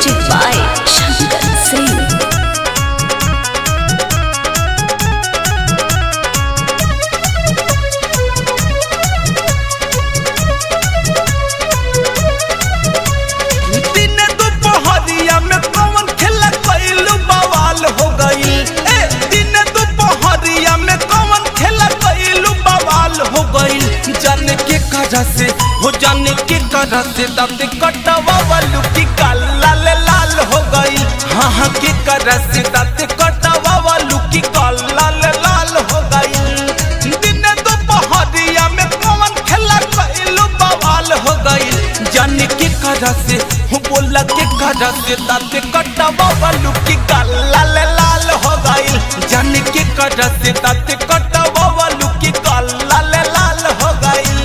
Music by Shankar Singh. जाने के करा से दांत कटवा वालू की काल लाल लाल हो गई। हाँ हाँ के करा से दांत कटवा वालू की काल लाल लाल हो गई। दिन दोपहरिया में कौन खेला कैलू बवाल हो गई। जाने के करा से बोला के करा से दांत कटवा वालू की काल लाल लाल हो गई। जाने के करा से दांत कटवा वालू की काल लाल लाल हो गई।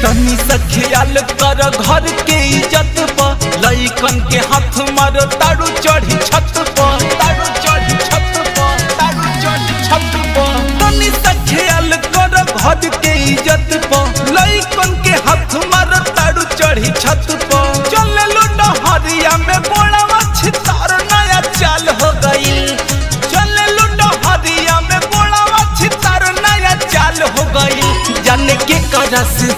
तनी सा ख्याल कर घर के इज्जत पर। लइकन के हाथ मारो तारू चढ़ी छत पर। तारू चढ़ी छत पर। तारू चढ़ी छत पर। तनी सा ख्याल कर घर के इज्जत पर। लइकन के हाथ मारो तारू चढ़ी छत पर। चले लो डहरिया में बोलावा छितार नया चाल हो गई। चले लो डहरिया में बोलावा छितार नया चाल हो गई। जाने के करा से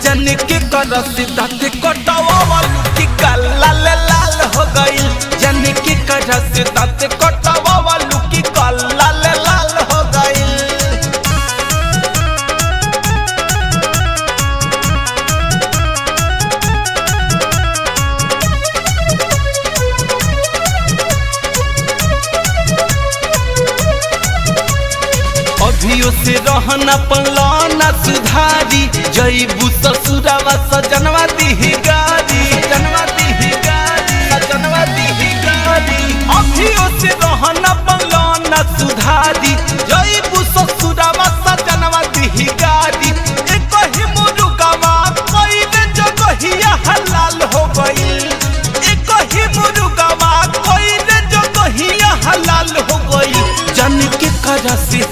जाने के करा से दांत कटवा वालू की काल लाल लाल हो गई। जाने के करा से दांत कटवा वालू की काल लाल लाल हो गई। अभियो से रहना पलाना सुधारी। जईबू ससुरावा सजनवा दीही गारी। सजनवा दीही गारी। सजनवा दीही गारी। अभियो से रहना पलाना सुधारी। जईबू ससुरावा सजनवा दीही गारी। एक ही मुर्गावा कईले जगहिया हलाल हो गई। एक ही मुर्गावा कईले जगहिया हलाल हो गई। जाने के करा से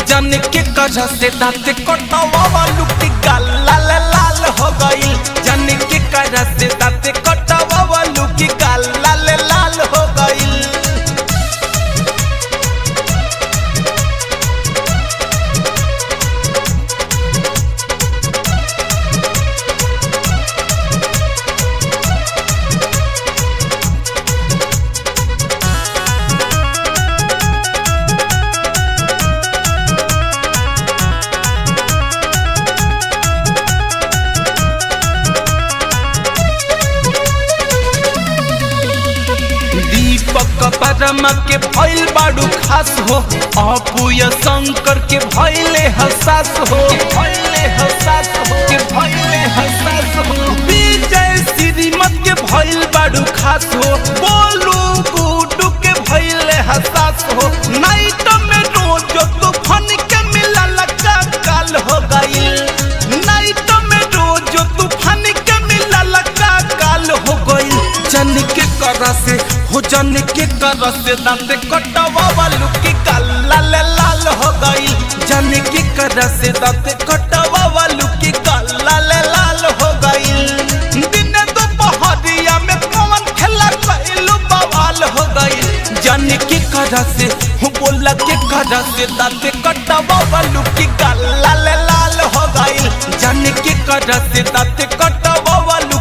जाने के करा से दांत कटवा वालू की काल लाल लाल हो गई। जाने के करा से दांत कटवा वालू की काल लाल लाल हो गई। परमा के भइल बाड़ू खास हो। अपुया शंकर के भइले हसास हो। भइले हसास हो। के भइले हसास हो। विजय श्रीमत के भइल बाड़ू खास हो। बोलू गुडू के भइले हसास हो। नाइट में रोज तूफान के मिला लगा काल हो गई। नाइट में रोज तूफान के मिला लगा काल हो गई। जाने के करा से जाने के करा से दांत कटवा वालू की काल लाल लाल हो गई। जाने के करा से दांत कटवा वालू की काल लाल लाल हो गई। दिन दोपहरिया में कौन खेला कैलू बवाल हो गई। जाने के करा से बोला के करा से दांत कटवा वालू की काल लाल लाल हो गई। जाने के करा से दांत कटवा वालू